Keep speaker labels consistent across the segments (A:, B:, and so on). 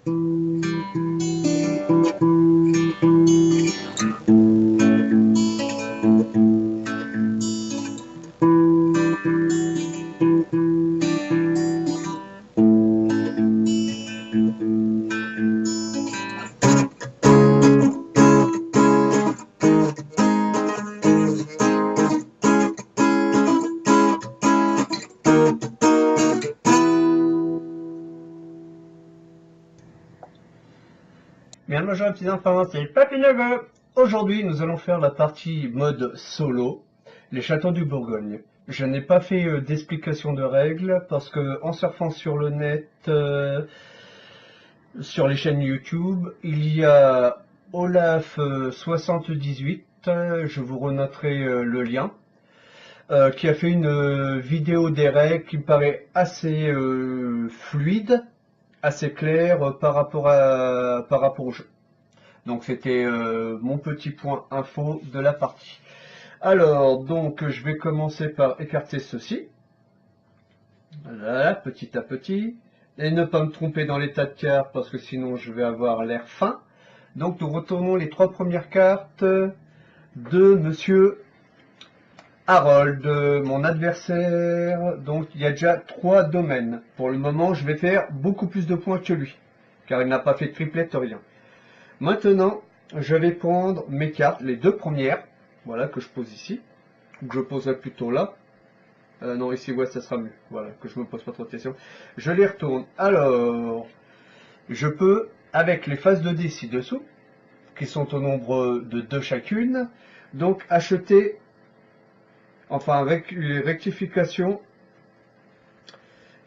A: Bien bonjour les petits enfants, c'est Papy Neveu. Aujourd'hui nous allons faire la partie mode solo, les châteaux du Bourgogne. Je n'ai pas fait d'explication de règles parce que en surfant sur le net, sur les chaînes YouTube, il y a Olaf78, je vous renoterai le lien, qui a fait une vidéo des règles qui me paraît assez fluide, assez claire par rapport au jeu. Donc c'était mon petit point info de la partie. Alors, donc je vais commencer par écarter ceci. Voilà, petit à petit. Et ne pas me tromper dans les tas de cartes parce que sinon je vais avoir l'air fin. Donc nous retournons les trois premières cartes de Monsieur Harold, mon adversaire. Donc il y a déjà 3 domaines. Pour le moment, je vais faire beaucoup plus de points que lui, car il n'a pas fait de triplette, rien. Maintenant, je vais prendre mes cartes, les 2 premières, voilà, que je pose ici, ou que je poserai plutôt là. Non, ici, ouais, ça sera mieux, voilà, que je me pose pas trop de questions. Je les retourne. Alors, je peux, avec les faces de dés ci-dessous, qui sont au nombre de 2 chacune, donc acheter, enfin, rectification,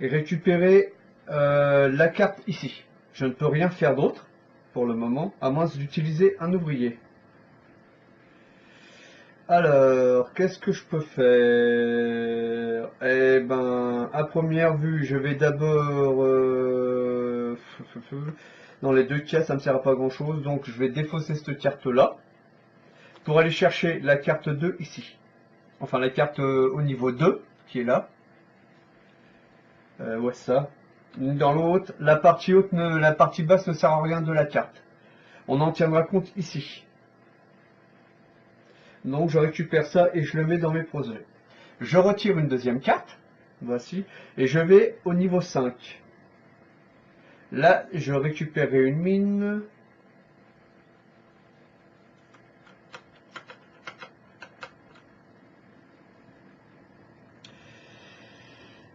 A: et récupérer la carte ici. Je ne peux rien faire d'autre, pour le moment, à moins d'utiliser un ouvrier. Alors, qu'est-ce que je peux faire? Eh ben, à première vue, je vais d'abord... dans les 2 cases, ça ne me sert à pas grand-chose, donc je vais défausser cette carte-là, pour aller chercher la carte 2 ici. Enfin, la carte au niveau 2, qui est là. Ouais, ça. Dans l'autre, la partie haute, la partie basse ne sert à rien de la carte. On en tiendra compte ici. Donc je récupère ça et je le mets dans mes projets. Je retire une deuxième carte, voici, et je vais au niveau 5. Là, je récupérerai une mine.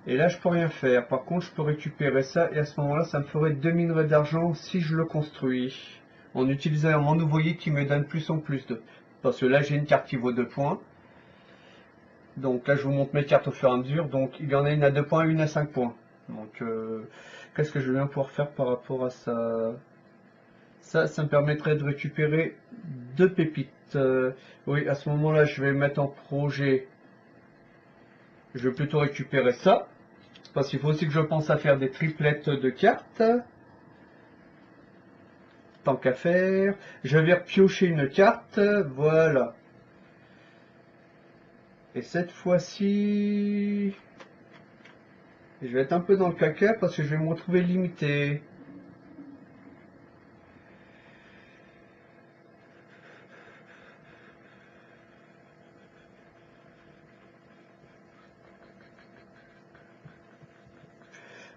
A: Et là, je peux rien faire. Par contre, je peux récupérer ça, et à ce moment-là, ça me ferait 2 minerais d'argent si je le construis. En utilisant mon ouvrier qui me donne plus en plus de... Parce que là, j'ai une carte qui vaut 2 points. Donc là, je vous montre mes cartes au fur et à mesure. Donc, il y en a une à 2 points, une à 5 points. Donc, qu'est-ce que je vais bien pouvoir faire par rapport à ça? Ça me permettrait de récupérer 2 pépites. Oui, à ce moment-là, je vais mettre en projet. Je vais plutôt récupérer ça. Parce qu'il faut aussi que je pense à faire des triplettes de cartes. Tant qu'à faire. Je vais repiocher une carte. Voilà. Et cette fois-ci... je vais être un peu dans le caca parce que je vais me retrouver limité.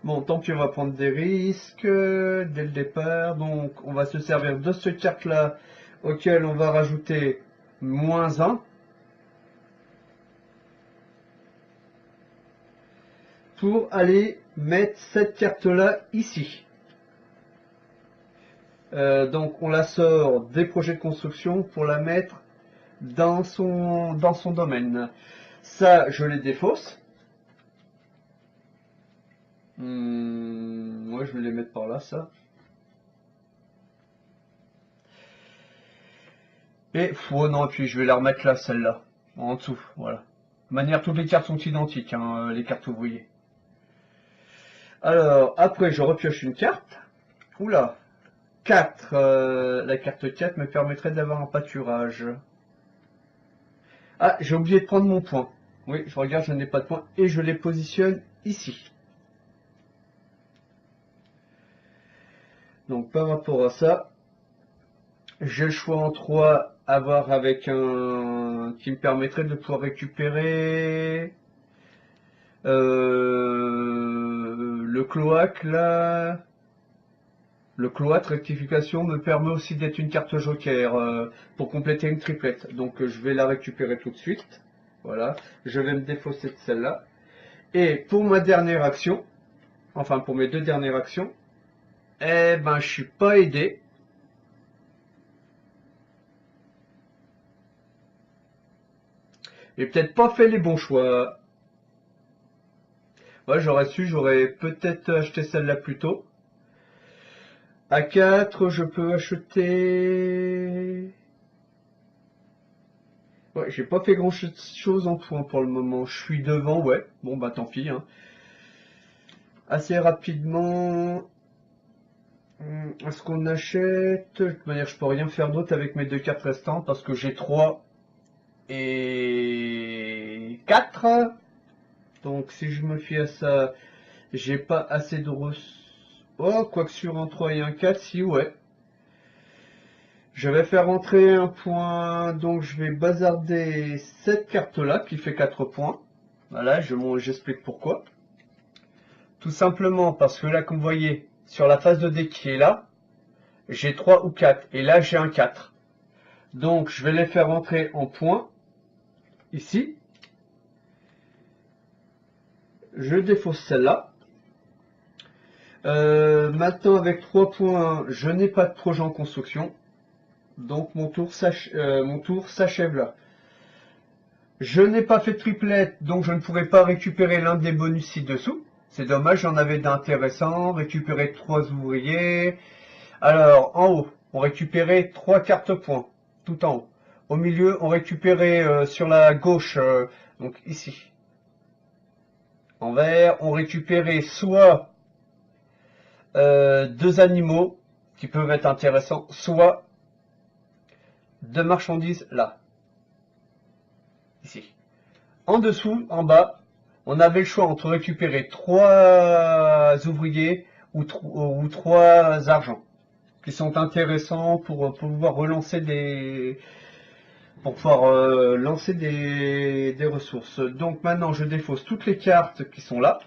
A: Bon, tant pis, on va prendre des risques dès le départ. Donc, on va se servir de ce carte-là, auquel on va rajouter -1 pour aller mettre cette carte-là ici. Donc, on la sort des projets de construction pour la mettre dans son domaine. Ça, je les défausse. Moi, je vais les mettre par là, ça. Et, oh non, et puis je vais la remettre là, celle-là, en dessous, voilà. De manière, toutes les cartes sont identiques, hein, les cartes ouvriers. Alors, après, je repioche une carte. Oula, 4. La carte 4 me permettrait d'avoir un pâturage. Ah, j'ai oublié de prendre mon point. Oui, je regarde, je n'ai pas de point. Et je les positionne ici. Donc par rapport à ça, j'ai le choix en 3 à voir avec un qui me permettrait de pouvoir récupérer le cloaque là. Le cloître rectification me permet aussi d'être une carte joker pour compléter une triplette. Donc je vais la récupérer tout de suite. Voilà, je vais me défausser de celle-là. Et pour ma dernière action, enfin pour mes deux dernières actions, eh ben je suis pas aidé. J'ai peut-être pas fait les bons choix. Ouais, j'aurais su, j'aurais peut-être acheté celle-là plus tôt. À 4, je peux acheter... Ouais, j'ai pas fait grand chose en point pour le moment. Je suis devant, ouais. Bon, bah tant pis. Hein. Assez rapidement... Est-ce qu'on achète? De toute manière, je peux rien faire d'autre avec mes deux cartes restantes parce que j'ai 3 et 4. Donc si je me fie à ça, j'ai pas assez de ressources. Oh, quoique sur un 3 et un 4, si ouais. Je vais faire entrer un point, donc je vais bazarder cette carte-là qui fait 4 points. Voilà, j'explique pourquoi. Tout simplement parce que là, comme vous voyez, sur la phase de dé qui est là, j'ai 3 ou 4, et là j'ai un 4. Donc je vais les faire entrer en points, ici. Je défausse celle-là. Maintenant avec 3 points, je n'ai pas de projet en construction. Donc mon tour s'achève là. Je n'ai pas fait de triplette, donc je ne pourrai pas récupérer l'un des bonus ci-dessous. C'est dommage, j'en avais d'intéressants. Récupérer 3 ouvriers. Alors, en haut, on récupérait 3 cartes points, tout en haut. Au milieu, on récupérait sur la gauche, donc ici. En vert, on récupérait soit 2 animaux qui peuvent être intéressants, soit 2 marchandises là, ici. En dessous, en bas, on avait le choix entre récupérer 3 ouvriers ou 3 argents qui sont intéressants pour pouvoir relancer lancer des ressources. Donc maintenant, je défausse toutes les cartes qui sont là,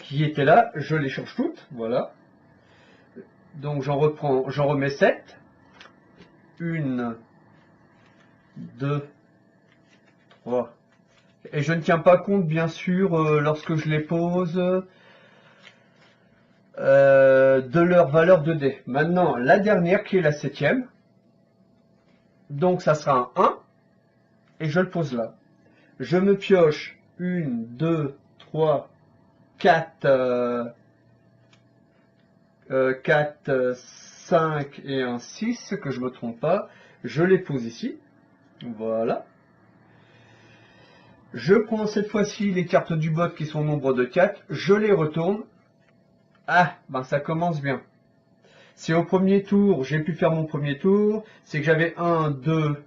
A: qui étaient là, je les change toutes, voilà. Donc j'en remets 7. 1, 2, 3. Et je ne tiens pas compte, bien sûr, lorsque je les pose, de leur valeur de dés. Maintenant, la dernière, qui est la 7e. Donc ça sera un 1, et je le pose là. Je me pioche 1, 2, 3, 4, 4, 5 et un 6, que je me trompe pas. Je les pose ici. Voilà. Je prends cette fois-ci les cartes du bot qui sont au nombre de 4. Je les retourne. Ah, ben ça commence bien. Si au premier tour, j'ai pu faire mon premier tour, c'est que j'avais 1, 2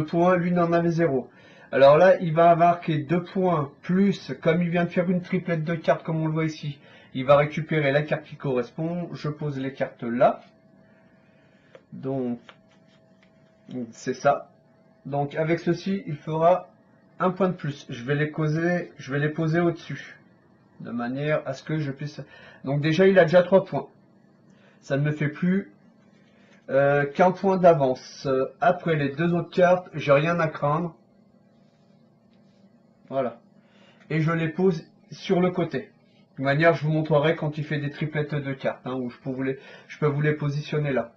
A: points, lui n'en avait 0. Alors là, il va marquer 2 points, plus, comme il vient de faire une triplette de cartes, comme on le voit ici, il va récupérer la carte qui correspond. Je pose les cartes là. Donc, c'est ça. Donc, avec ceci, il fera un point de plus. Je vais les poser au-dessus, de manière à ce que je puisse... Donc déjà, il a déjà 3 points. Ça ne me fait plus qu'un point d'avance. Après les 2 autres cartes, j'ai rien à craindre. Voilà. Et je les pose sur le côté. De manière, je vous montrerai quand il fait des triplettes de cartes, hein, où je peux vous les positionner là.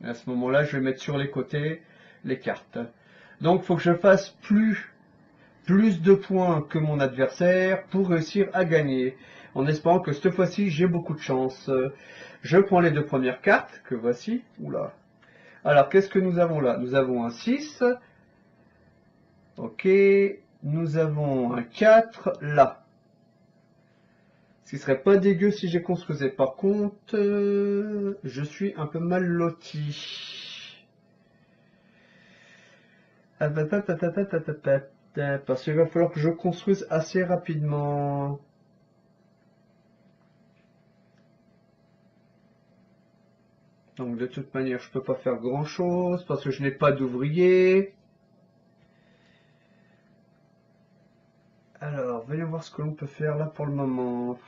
A: Et à ce moment-là, je vais mettre sur les côtés les cartes. Donc, il faut que je fasse plus de points que mon adversaire pour réussir à gagner. En espérant que cette fois-ci, j'ai beaucoup de chance. Je prends les 2 premières cartes, que voici. Oula. Alors, qu'est-ce que nous avons là? Nous avons un 6. Ok. Nous avons un 4 là. Ce qui serait pas dégueu si j'ai construisais. Par contre, je suis un peu mal loti. Parce qu'il va falloir que je construise assez rapidement. Donc de toute manière, je peux pas faire grand chose parce que je n'ai pas d'ouvrier. Alors, voyons voir ce que l'on peut faire là pour le moment.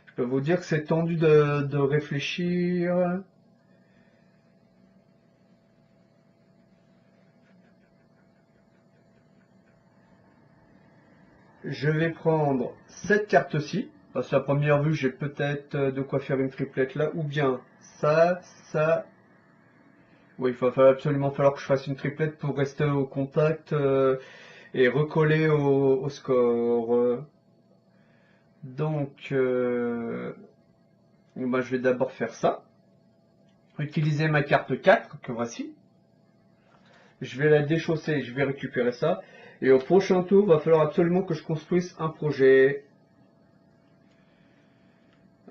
A: Je peux vous dire que c'est tendu de réfléchir. Je vais prendre cette carte-ci. Parce qu'à première vue, j'ai peut-être de quoi faire une triplette là. Ou bien ça, ça. Oui, va absolument falloir que je fasse une triplette pour rester au contact et recoller au score. Donc, bah, je vais d'abord faire ça. Utiliser ma carte 4, que voici. Je vais la déchausser, je vais récupérer ça. Et au prochain tour, il va falloir absolument que je construise un projet.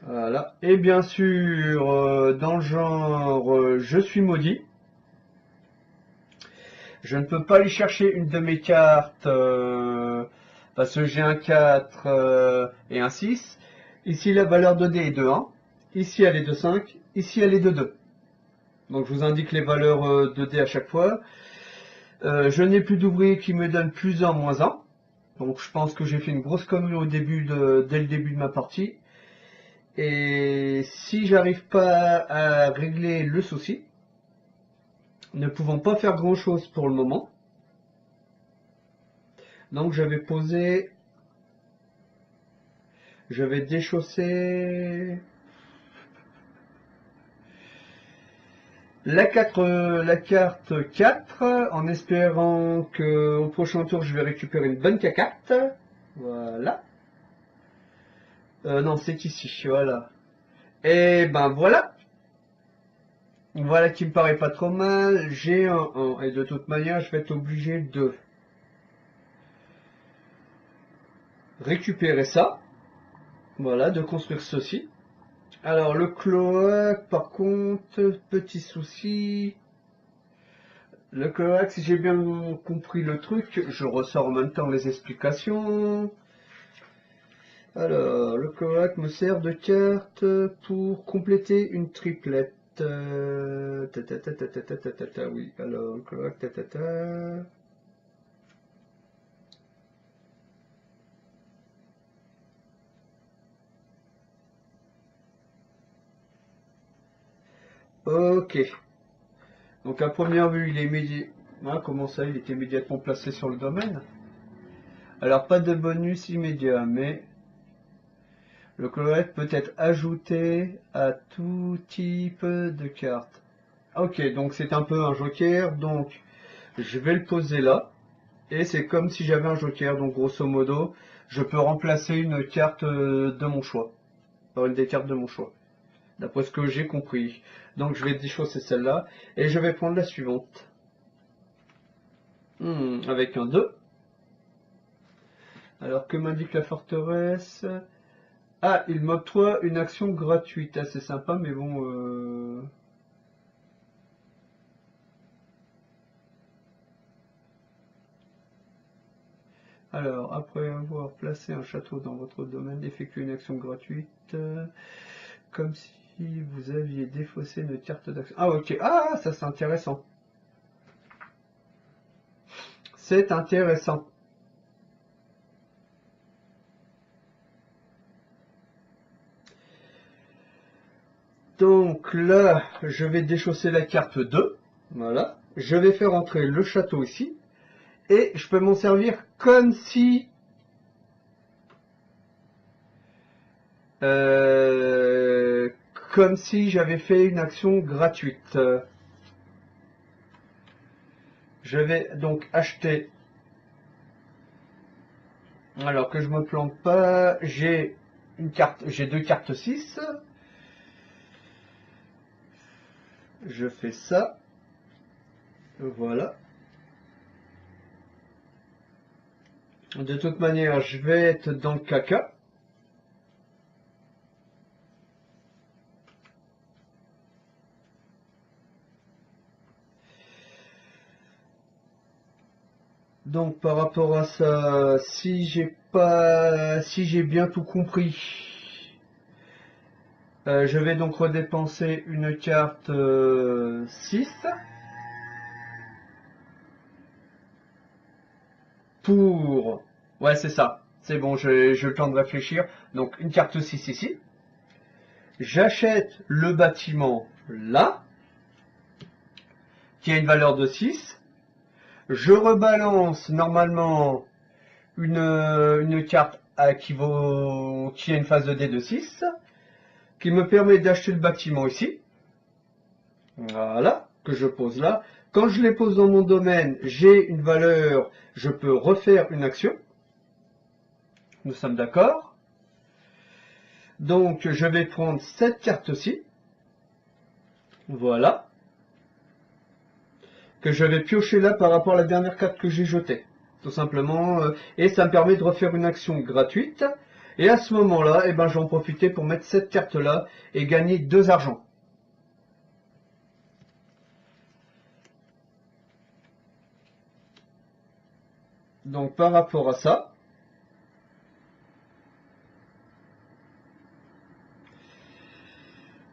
A: Voilà. Et bien sûr, dans le genre, je suis maudit. Je ne peux pas aller chercher une de mes cartes parce que j'ai un 4 et un 6. Ici, la valeur de dé est de 1. Ici, elle est de 5. Ici, elle est de 2. Donc, je vous indique les valeurs de dé à chaque fois. Je n'ai plus d'ouvriers qui me donnent plus 1, moins 1. Donc, je pense que j'ai fait une grosse connerie dès le début de ma partie. Et si j'arrive pas à régler le souci, ne pouvant pas faire grand chose pour le moment, donc je vais déchausser la carte 4 en espérant que au prochain tour je vais récupérer une bonne carte. Voilà. Non, c'est ici, voilà. Et ben voilà. Voilà qui me paraît pas trop mal. J'ai un 1 et de toute manière je vais être obligé de récupérer ça. Voilà, de construire ceci. Alors le cloaque, par contre, petit souci. Le cloaque, si j'ai bien compris le truc, je ressors en même temps les explications. Alors, le cloaque me sert de carte pour compléter une triplette. Oui, alors le cloaque, Ok. Donc à première vue, il est immédiat. Ah, comment ça, il est immédiatement placé sur le domaine? Alors pas de bonus immédiat, mais le cloaque peut être ajouté à tout type de carte. Ok, donc c'est un peu un joker, donc je vais le poser là. Et c'est comme si j'avais un joker, donc grosso modo, je peux remplacer une carte de mon choix, par une des cartes de mon choix, d'après ce que j'ai compris. Donc je vais déchausser celle-là, et je vais prendre la suivante. Avec un 2. Alors que m'indique la forteresse? Ah, il m'octroie une action gratuite, assez sympa, mais bon... Alors, après avoir placé un château dans votre domaine, effectuez une action gratuite, comme si vous aviez défaussé une carte d'action. Ah, ok. Ah, ça c'est intéressant. C'est intéressant. Donc là, je vais déchausser la carte 2. Voilà. Je vais faire entrer le château ici. Et je peux m'en servir comme si... Euh, comme si j'avais fait une action gratuite. Je vais donc acheter... Alors que je me plante pas, j'ai deux cartes 6. Je fais ça. Voilà. De toute manière, je vais être dans le caca. Donc par rapport à ça, si j'ai bien tout compris, Je vais donc redépenser une carte 6 pour... Ouais, c'est ça. C'est bon, j'ai le temps de réfléchir. Donc, une carte 6 ici. J'achète le bâtiment là, qui a une valeur de 6. Je rebalance normalement une carte qui a une phase de dé de 6, qui me permet d'acheter le bâtiment ici. Voilà, que je pose là. Quand je les pose dans mon domaine, j'ai une valeur, je peux refaire une action. Nous sommes d'accord. Donc, je vais prendre cette carte-ci. Voilà. Que je vais piocher là par rapport à la dernière carte que j'ai jetée. Tout simplement. Et ça me permet de refaire une action gratuite. Et à ce moment-là, eh ben, j'en profiter pour mettre cette carte-là et gagner 2 argents. Donc, par rapport à ça,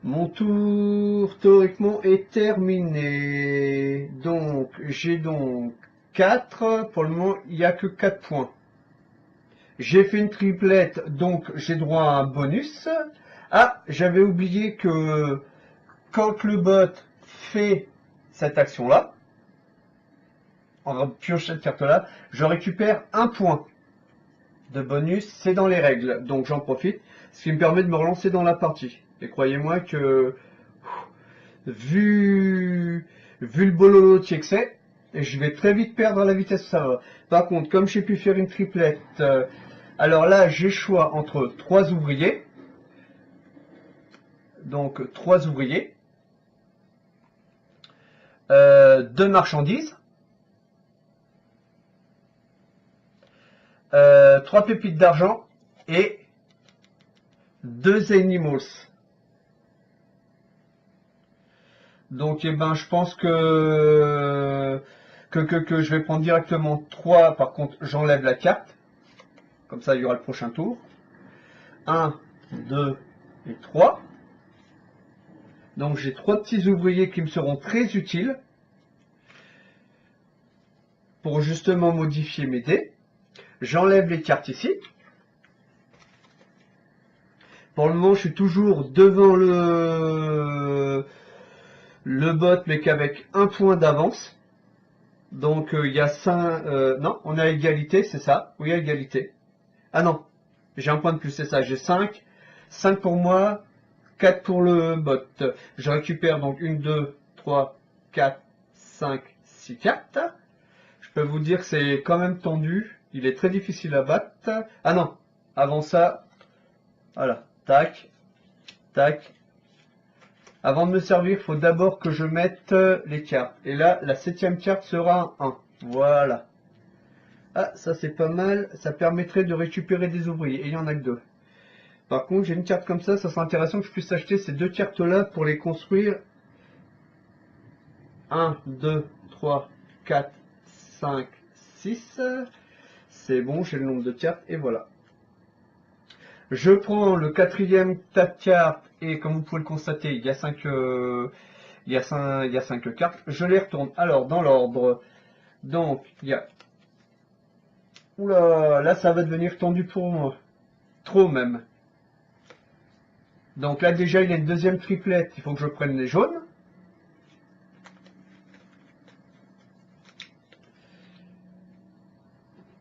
A: mon tour théoriquement est terminé. Donc, j'ai donc 4. Pour le moment, il n'y a que 4 points. J'ai fait une triplette, donc j'ai droit à un bonus. Ah, j'avais oublié que quand le bot fait cette action-là, on pioche cette carte-là, je récupère un point de bonus, c'est dans les règles, donc j'en profite, ce qui me permet de me relancer dans la partie. Et croyez-moi que, vu le bololo que c'est, je vais très vite perdre la vitesse ça va. Par contre, comme j'ai pu faire une triplette, alors là j'ai choix entre 3 ouvriers, donc 3 ouvriers, 2 marchandises, 3 pépites d'argent et 2 animals. Donc, eh ben, je pense que je vais prendre directement 3. Par contre, j'enlève la carte. Comme ça, il y aura le prochain tour. 1, 2 et 3. Donc, j'ai 3 petits ouvriers qui me seront très utiles pour justement modifier mes dés. J'enlève les cartes ici. Pour le moment, je suis toujours devant le bot, mais qu'avec un point d'avance. Donc, il y a 5... non, on est à égalité, c'est ça. Oui, à égalité. Ah non, j'ai un point de plus, c'est ça. J'ai 5. 5 pour moi, 4 pour le bot. Je récupère donc 1, 2, 3, 4, 5, 6 cartes. Je peux vous dire que c'est quand même tendu. Il est très difficile à battre. Ah non, avant ça, voilà, tac, tac. Avant de me servir, il faut d'abord que je mette les cartes. Et là, la 7e carte sera un 1. Voilà. Ah, ça c'est pas mal. Ça permettrait de récupérer des ouvriers. Et il n'y en a que 2. Par contre, j'ai une carte comme ça sera intéressant que je puisse acheter ces 2 cartes-là pour les construire. 1, 2, 3, 4, 5, 6. C'est bon, j'ai le nombre de cartes et voilà. Je prends le 4e tas de cartes et comme vous pouvez le constater, il y a 5 cartes. Je les retourne. Alors, dans l'ordre. Donc, il y a... Oula, là ça va devenir tendu pour moi. Trop même. Donc là déjà il y a une 2e triplette, il faut que je prenne les jaunes.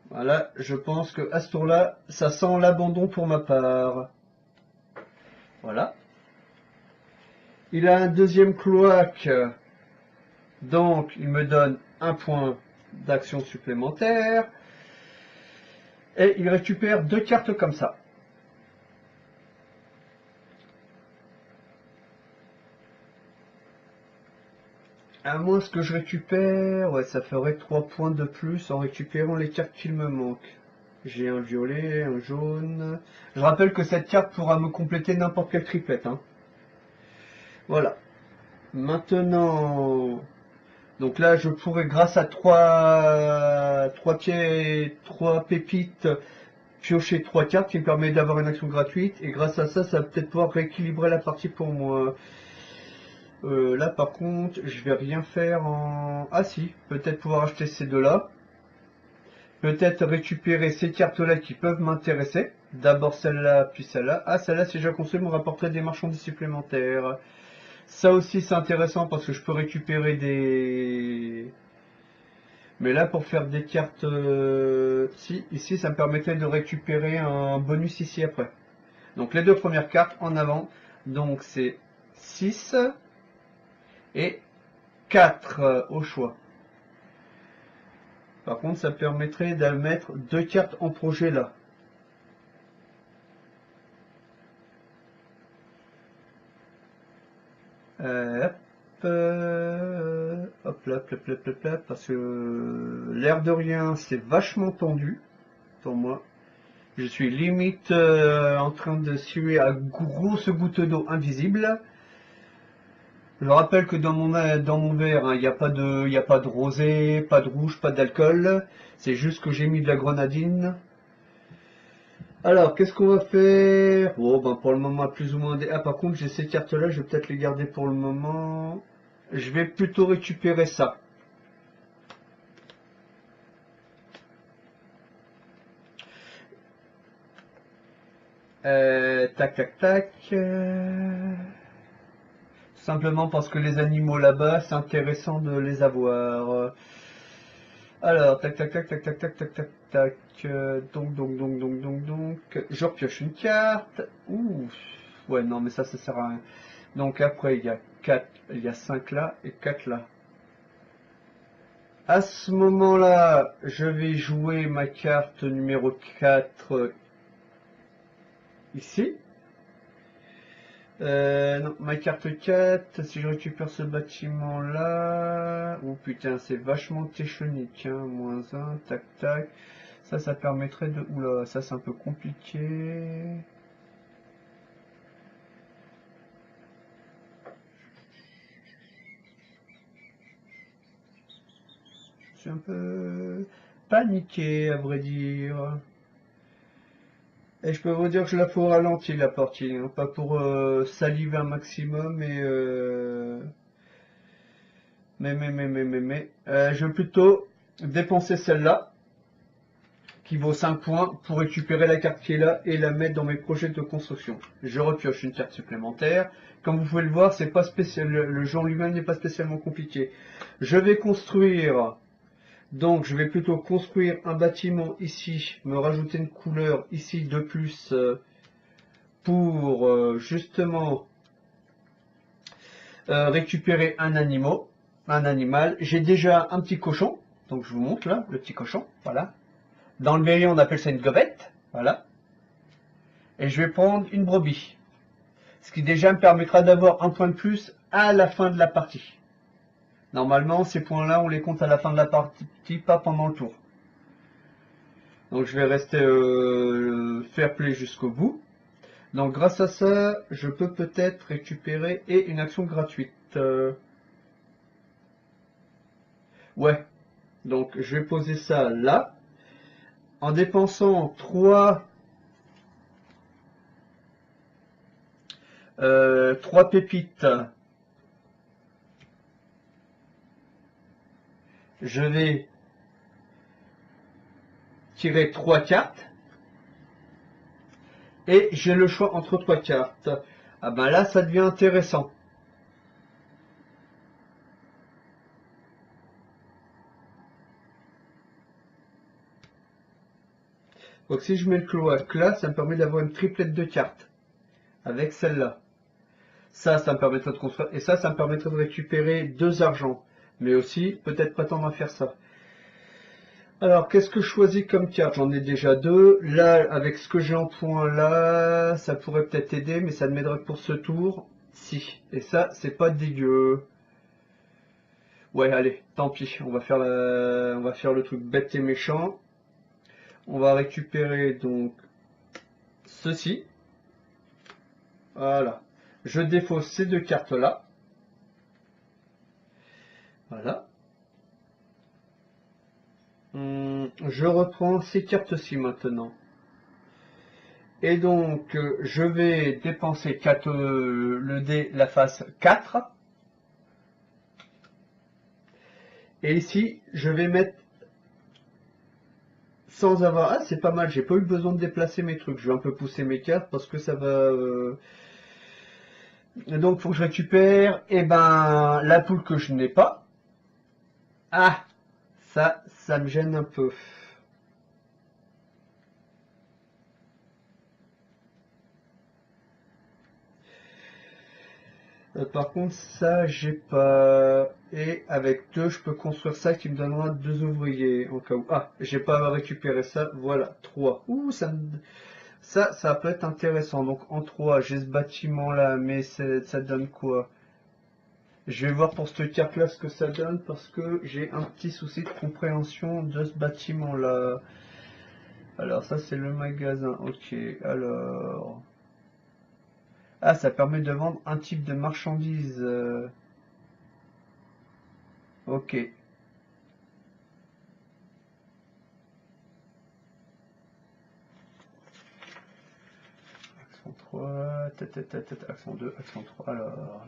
A: Voilà, je pense que à ce tour-là, ça sent l'abandon pour ma part. Voilà. Il a un 2e cloaque, donc il me donne un point d'action supplémentaire. Et il récupère 2 cartes comme ça. À moins que je récupère, ouais, ça ferait 3 points de plus en récupérant les cartes qu'il me manque. J'ai un violet, un jaune. Je rappelle que cette carte pourra me compléter n'importe quelle triplette. Hein. Voilà. Maintenant, donc là, je pourrais, grâce à 3 pépites, piocher 3 cartes qui me permet d'avoir une action gratuite. Et grâce à ça, ça va peut-être pouvoir rééquilibrer la partie pour moi. Là par contre, je vais rien faire en... Ah si, peut-être pouvoir acheter ces deux-là. Peut-être récupérer ces cartes-là qui peuvent m'intéresser. D'abord celle-là, puis celle-là. Ah, celle-là, si je la consomme, me rapporterait des marchandises supplémentaires. Ça aussi, c'est intéressant parce que je peux récupérer des... Mais là, pour faire des cartes... Si, ici, ça me permettrait de récupérer un bonus ici après. Donc, les deux premières cartes en avant. Donc, c'est 6 et 4 au choix. Par contre, ça permettrait de mettre 2 cartes en projet là. Hop, hop là, parce que l'air de rien, c'est vachement tendu pour moi. Je suis limite en train de suer à grosses gouttes d'eau invisibles. Je rappelle que dans mon verre, hein, il n'y a pas de rosé, pas de rouge, pas d'alcool. C'est juste que j'ai mis de la grenadine. Alors, qu'est-ce qu'on va faire? Bon, ben pour le moment, plus ou moins des... Ah, par contre, j'ai ces cartes-là, je vais peut-être les garder pour le moment. Je vais plutôt récupérer ça. Tac, tac, tac. Simplement parce que les animaux là-bas, c'est intéressant de les avoir. Alors, tac, tac, tac, tac, tac, tac, tac, tac, tac. Donc. Je repioche une carte. Ouh. Ouais, non, mais ça sert à rien. Donc après, il y a 4, il y a 5 là et 4 là. À ce moment-là, je vais jouer ma carte numéro 4 ici. Non, ma carte 4, si je récupère ce bâtiment-là... Oh putain, c'est vachement téchonique, hein. -1, tac tac. Ça permettrait de... Oula, ça c'est un peu compliqué. Je suis un peu paniqué, à vrai dire. Et je peux vous dire que je la fais au ralenti, la partie, hein. Pas pour saliver un maximum, mais je vais plutôt dépenser celle-là, qui vaut 5 points, pour récupérer la carte qui est là et la mettre dans mes projets de construction. Je repioche une carte supplémentaire. Comme vous pouvez le voir, c'est pas spécial, le jeu en lui-même n'est pas spécialement compliqué. Je vais construire, donc je vais plutôt construire un bâtiment ici, me rajouter une couleur ici de plus pour justement récupérer un animal. J'ai déjà un petit cochon, donc je vous montre là, le petit cochon, voilà. Dans le berry, on appelle ça une gobette, voilà. Et je vais prendre une brebis, ce qui déjà me permettra d'avoir un point de plus à la fin de la partie. Normalement, ces points-là, on les compte à la fin de la partie, pas pendant le tour. Donc je vais rester fair play jusqu'au bout. Donc grâce à ça, je peux peut-être récupérer et une action gratuite. Ouais, donc je vais poser ça là. En dépensant 3 pépites, je vais tirer 3 cartes. Et j'ai le choix entre 3 cartes. Ah ben là, ça devient intéressant. Donc si je mets le cloaque là, ça me permet d'avoir une triplette de cartes. Avec celle-là. Ça me permettrait de construire. Et ça me permettrait de récupérer 2 argents. Mais aussi, peut-être pas tant à faire ça. Alors, qu'est-ce que je choisis comme carte? J'en ai déjà 2. Là, avec ce que j'ai en point là, ça pourrait peut-être aider, mais ça ne m'aiderait que pour ce tour. Si. Et ça, c'est pas dégueu. Ouais, allez, tant pis. On va faire le truc bête et méchant. On va récupérer donc ceci. Voilà. Je défausse ces 2 cartes là. Voilà. Je reprends ces cartes-ci maintenant. Et donc, je vais dépenser 4, le dé, la face 4. Et ici, je vais mettre sans avoir... Ah, c'est pas mal, j'ai pas eu besoin de déplacer mes trucs. Je vais un peu pousser mes cartes parce que ça va... Donc, faut que je récupère, eh ben, la poule que je n'ai pas. Ah, ça me gêne un peu. Par contre, ça, j'ai pas. Et avec 2, je peux construire ça qui me donnera 2 ouvriers en cas où. Ah, j'ai pas récupéré ça. Voilà, 3. Ouh, ça peut être intéressant. Donc en 3, j'ai ce bâtiment-là, mais ça donne quoi? Je vais voir pour cette carte-là ce que ça donne parce que j'ai un petit souci de compréhension de ce bâtiment-là. Alors ça, c'est le magasin. Ok, alors... Ah, ça permet de vendre un type de marchandise. Ok. Action 3, action 2, action 3, alors...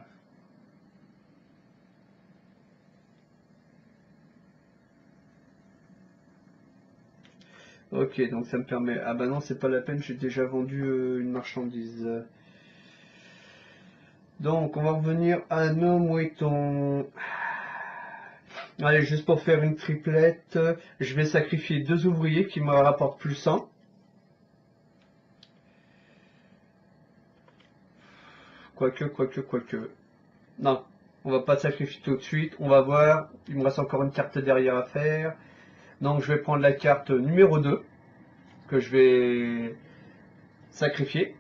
A: Ok, donc ça me permet... Ah bah non, c'est pas la peine, j'ai déjà vendu une marchandise. Donc, on va revenir à nos moutons. Allez, juste pour faire une triplette, je vais sacrifier 2 ouvriers qui me rapportent plus 1. Quoique. Non, on va pas sacrifier tout de suite. On va voir. Il me reste encore une carte derrière à faire. Donc, je vais prendre la carte numéro 2 que je vais sacrifier.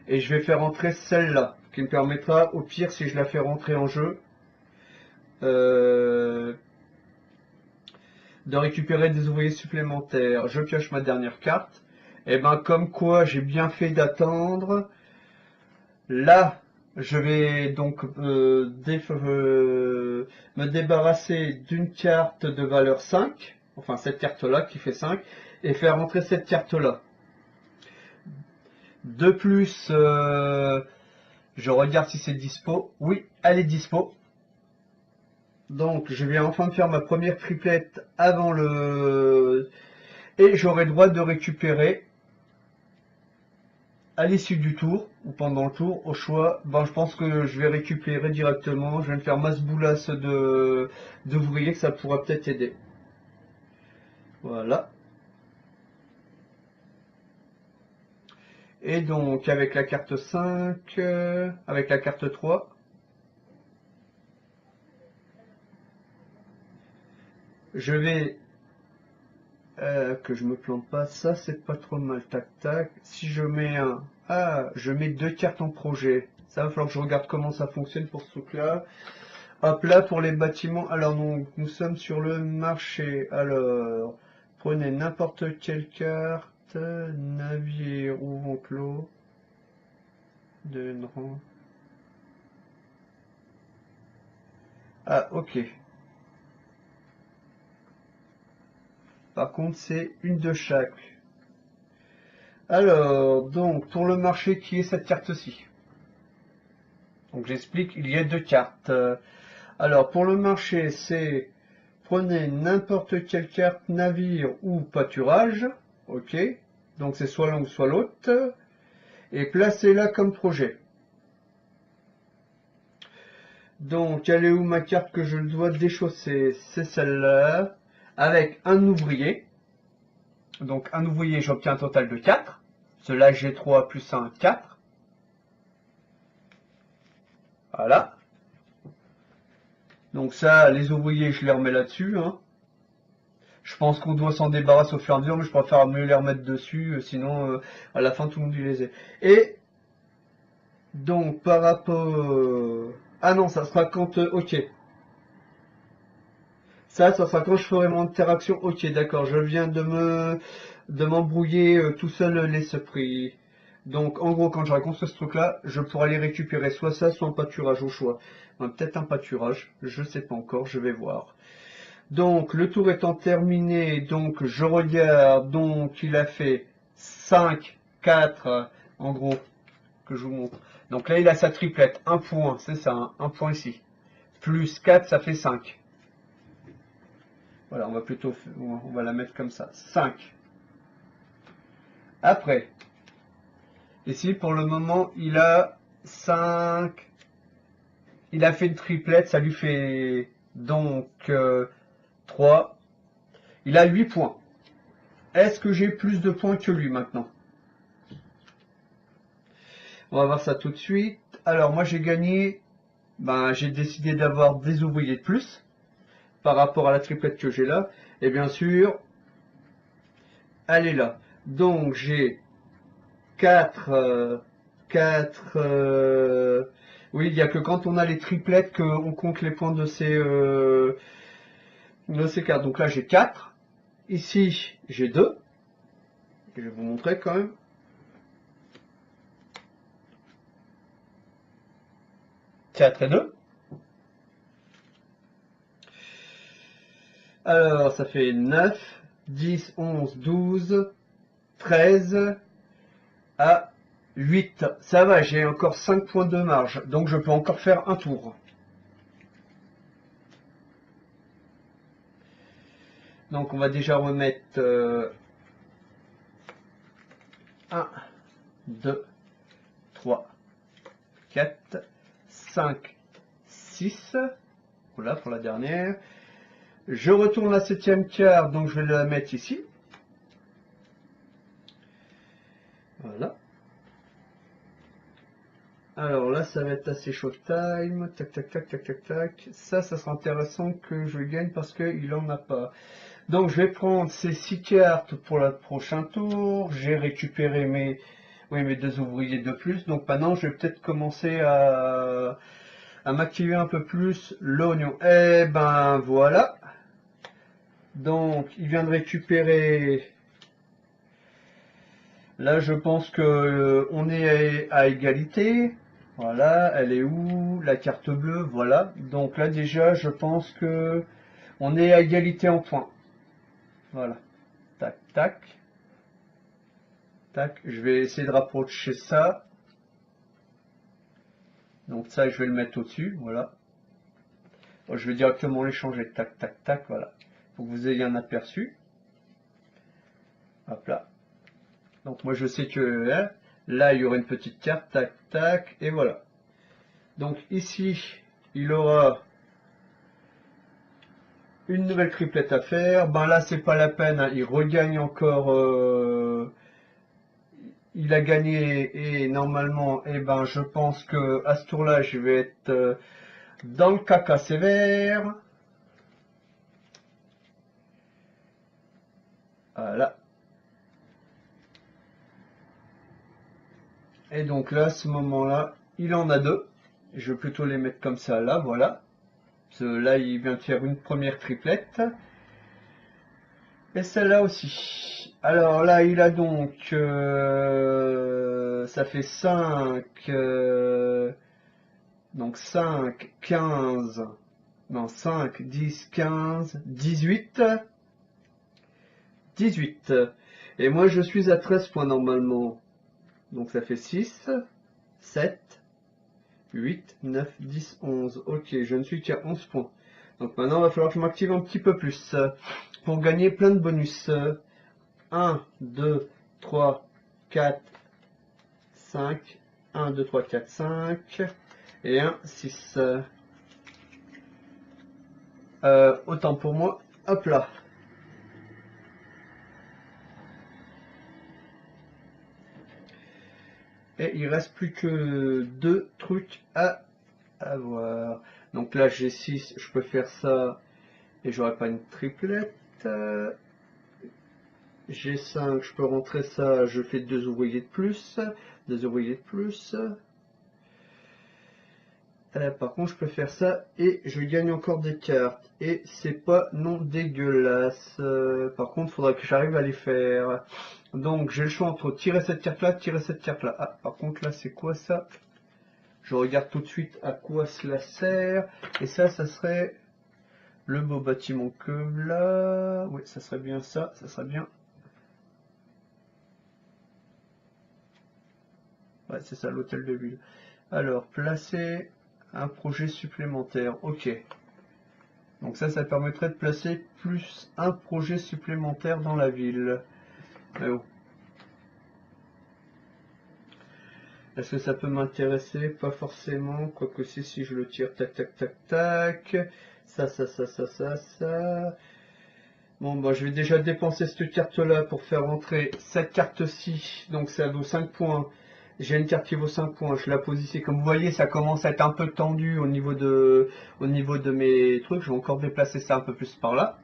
A: Et je vais faire entrer celle-là, qui me permettra, au pire, si je la fais rentrer en jeu, de récupérer des ouvriers supplémentaires. Je pioche ma dernière carte. Et ben comme quoi j'ai bien fait d'attendre. Là, je vais donc me débarrasser d'une carte de valeur 5, enfin cette carte-là qui fait 5, et faire rentrer cette carte-là. De plus, je regarde si c'est dispo. Oui, elle est dispo. Donc, je vais enfin faire ma première triplette avant le... Et j'aurai le droit de récupérer à l'issue du tour, ou pendant le tour, au choix. Ben, je pense que je vais récupérer directement. Je vais me faire masse boulasse d'ouvriers, que ça pourra peut-être aider. Voilà. Et donc, avec la carte 5, avec la carte 3, je vais... que je me plante pas, ça c'est pas trop mal, tac tac. Si je mets un... Ah, je mets 2 cartes en projet. Ça va falloir que je regarde comment ça fonctionne pour ce truc-là. Hop là, pour les bâtiments. Alors, nous sommes sur le marché. Alors, prenez n'importe quelle carte. Navire ou enclos. De... Ah, ok. Par contre, c'est une de chaque. Alors, donc, pour le marché, qui est cette carte-ci? Donc, j'explique, il y a 2 cartes. Alors, pour le marché, c'est prenez n'importe quelle carte navire ou pâturage. Ok. Donc, c'est soit l'un ou soit l'autre. Et placez-la comme projet. Donc, elle est où ma carte que je dois déchausser? C'est celle-là. Avec un ouvrier. Donc, un ouvrier, j'obtiens un total de 4. Cela, j'ai 3 plus 1, 4. Voilà. Donc ça, les ouvriers, je les remets là-dessus. Hein. Je pense qu'on doit s'en débarrasser au fur et à mesure, mais je préfère mieux les remettre dessus, sinon à la fin tout le monde les ait. Et donc par rapport... Ah non, ça sera quand... ok. Ça sera quand je ferai mon interaction. Ok, d'accord, je viens de m'embrouiller tout seul l'esprit. Donc en gros, quand j'aurai construit ce truc-là, je pourrai aller récupérer soit ça, soit un pâturage au choix. Peut-être un pâturage, je sais pas encore, je vais voir. Donc, le tour étant terminé, donc je regarde, donc il a fait 5 4, en gros, que je vous montre. Donc là, il a sa triplette, 1 point, c'est ça, hein, 1 point ici. Plus 4, ça fait 5. Voilà, on va la mettre comme ça, 5. Après, ici, pour le moment, il a 5. Il a fait une triplette, ça lui fait donc 3. Il a 8 points. Est-ce que j'ai plus de points que lui maintenant? On va voir ça tout de suite. Alors, moi, j'ai gagné. Ben, j'ai décidé d'avoir des ouvriers de plus par rapport à la triplette que j'ai là. Et bien sûr, elle est là. Donc, j'ai 4. 4. Oui, il n'y a que quand on a les triplettes qu'on compte les points de ces cartes. Donc là, j'ai 4. Ici, j'ai 2. Je vais vous montrer quand même. Quatre et 2. Alors, ça fait 9, 10, 11, 12, 13 à 8. Ça va, j'ai encore 5 points de marge. Donc, je peux encore faire un tour. Donc, on va déjà remettre 1, 2, 3, 4, 5, 6. Voilà pour la dernière. Je retourne la 7e carte, donc je vais la mettre ici. Voilà. Alors là, ça va être assez showtime. Tac, tac, tac, tac, tac, tac. Ça sera intéressant que je gagne parce qu'il en a pas. Donc, je vais prendre ces 6 cartes pour le prochain tour. J'ai récupéré mes 2 ouvriers de plus. Donc maintenant, je vais peut-être commencer à m'activer un peu plus l'oignon. Eh ben, voilà. Donc, il vient de récupérer. Là, je pense que on est à égalité. Voilà, elle est où? La carte bleue, voilà. Donc là, déjà, je pense que on est à égalité en points. Voilà. Tac, tac. Tac. Je vais essayer de rapprocher ça. Donc ça, je vais le mettre au-dessus. Voilà. Bon, je vais directement les changer. Tac, tac, tac. Voilà. Pour que vous ayez un aperçu. Hop là. Donc moi, je sais que hein, là, il y aura une petite carte. Tac, tac. Et voilà. Donc ici, il aura une nouvelle triplette à faire. Ben là, c'est pas la peine. Hein. Il regagne encore. Il a gagné et normalement, eh ben, je pense que à ce tour-là, je vais être dans le caca sévère. Voilà. Et donc là, à ce moment-là, il en a 2. Je vais plutôt les mettre comme ça là, voilà. Parce que là, il vient de faire une première triplette. Et celle-là aussi. Alors là, il a donc... ça fait 5... donc 5, 15... Non, 5, 10, 15, 18. 18. Et moi, je suis à 13 points normalement. Donc ça fait 6, 7, 8, 9, 10, 11. Ok, je ne suis qu'à 11 points. Donc maintenant, il va falloir que je m'active un petit peu plus pour gagner plein de bonus. 1, 2, 3, 4, 5. 1, 2, 3, 4, 5. Et 1, 6. Autant pour moi. Hop là. Et il reste plus que 2 trucs à avoir. Donc là, j'ai 6. Je peux faire ça. Et j'aurai pas une triplette. J'ai 5, je peux rentrer ça, je fais 2 ouvriers de plus. 2 ouvriers de plus. Par contre, je peux faire ça et je gagne encore des cartes. Et c'est pas non dégueulasse. Par contre, il faudra que j'arrive à les faire. Donc, j'ai le choix entre tirer cette carte-là, tirer cette carte-là. Ah, par contre, là, c'est quoi ça? Je regarde tout de suite à quoi cela sert. Et ça serait le beau bâtiment que là. Oui, ça serait bien ça. Ça serait bien. Ouais, c'est ça, l'hôtel de ville. Alors, placer un projet supplémentaire. Ok. Donc ça permettrait de placer plus un projet supplémentaire dans la ville. Mais bon. Est-ce que ça peut m'intéresser? Pas forcément. Quoique si je le tire, tac, tac, tac, tac. Ça. Bon, bah, je vais déjà dépenser cette carte-là pour faire rentrer cette carte-ci. Donc ça vaut 5 points. J'ai une carte qui vaut 5 points. Je la pose ici. Comme vous voyez, ça commence à être un peu tendu au niveau de mes trucs. Je vais encore déplacer ça un peu plus par là.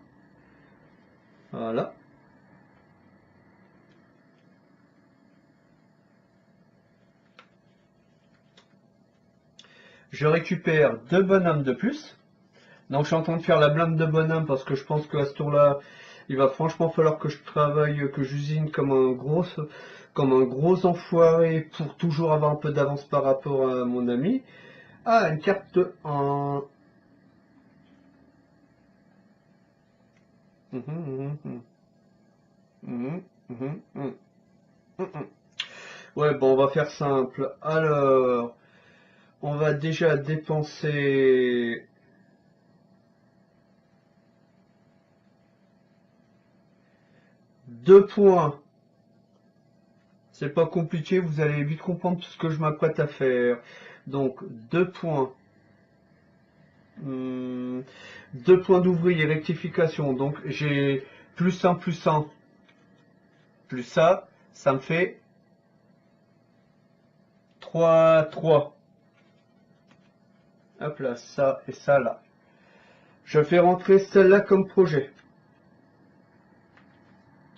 A: Voilà. Je récupère 2 bonhommes de plus. Donc je suis en train de faire la blinde de bonhomme parce que je pense qu'à ce tour-là, il va franchement falloir que je travaille, que j'usine comme un gros enfoiré pour toujours avoir un peu d'avance par rapport à mon ami. Ah, une carte en... Ouais, bon, on va faire simple. Alors, on va déjà dépenser 2 points. C'est pas compliqué, vous allez vite comprendre tout ce que je m'apprête à faire. Donc, 2 points. 2 points d'ouvrier, rectification. Donc, j'ai plus un, plus ça me fait 3. Hop là, ça et ça là. Je fais rentrer celle-là comme projet.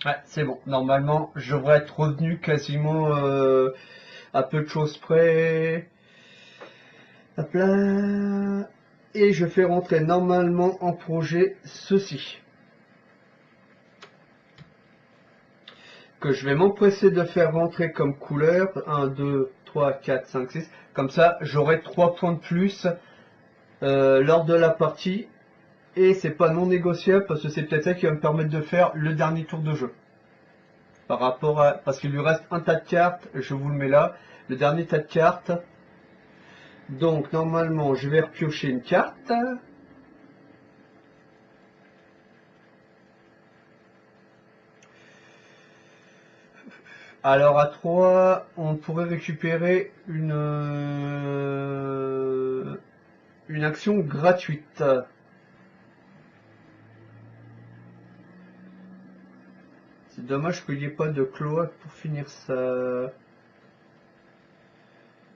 A: Ouais, c'est bon. Normalement, je devrais être revenu quasiment à peu de choses près. Hop là. Et je fais rentrer normalement en projet ceci. Que je vais m'empresser de faire rentrer comme couleur. 1, 2, 3, 4, 5, 6. Comme ça, j'aurai 3 points de plus lors de la partie. Et c'est pas non négociable parce que c'est peut-être ça qui va me permettre de faire le dernier tour de jeu. Par rapport à... Parce qu'il lui reste un tas de cartes, je vous le mets là. Le dernier tas de cartes. Donc normalement je vais repiocher une carte. Alors à 3, on pourrait récupérer une action gratuite. C'est dommage qu'il n'y ait pas de cloaque pour finir ça.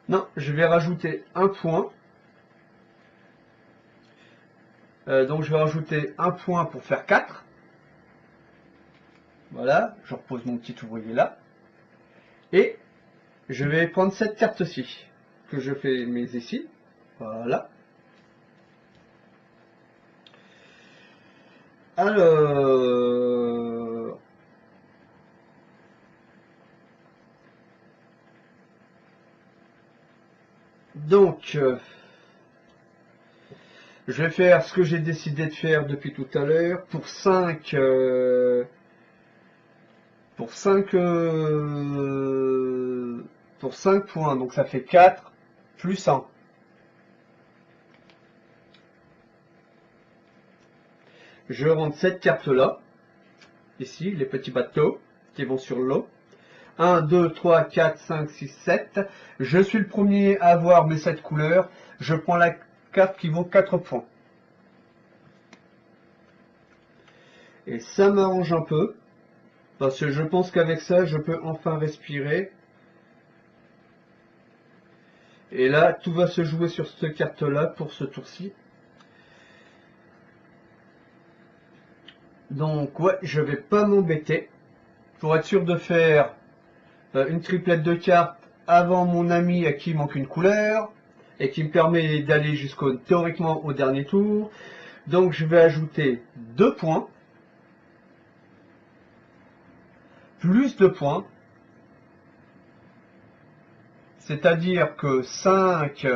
A: Non, je vais rajouter un point. Donc je vais rajouter un point pour faire 4. Voilà, je repose mon petit ouvrier là. Et je vais prendre cette carte-ci, que je fais mes ici. Voilà. Alors... Donc, je vais faire ce que j'ai décidé de faire depuis tout à l'heure. Pour 5... pour 5 points, donc ça fait 4 plus 1. Je rentre cette carte-là, ici, les petits bateaux qui vont sur l'eau. 1, 2, 3, 4, 5, 6, 7. Je suis le premier à avoir mes 7 couleurs. Je prends la carte qui vaut 4 points. Et ça m'arrange un peu, parce que je pense qu'avec ça, je peux enfin respirer. Et là, tout va se jouer sur cette carte-là pour ce tour-ci. Donc, ouais, je vais pas m'embêter. Pour être sûr de faire une triplette de cartes avant mon ami à qui il manque une couleur. Et qui me permet d'aller jusqu'au théoriquement au dernier tour. Donc, je vais ajouter 2 points. Plus 2 points. C'est-à-dire que 5...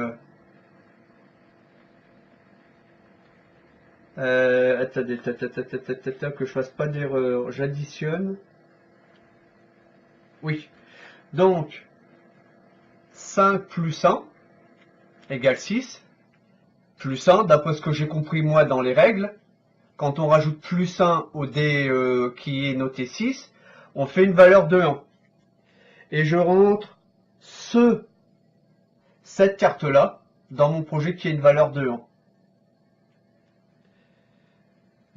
A: attendez, que je fasse pas d'erreur. J'additionne. Oui. Donc, 5 plus 1 égale 6. Plus 1, d'après ce que j'ai compris moi dans les règles, quand on rajoute plus 1 au dé qui est noté 6, on fait une valeur de 1. Et je rentre cette carte-là dans mon projet qui a une valeur de 1.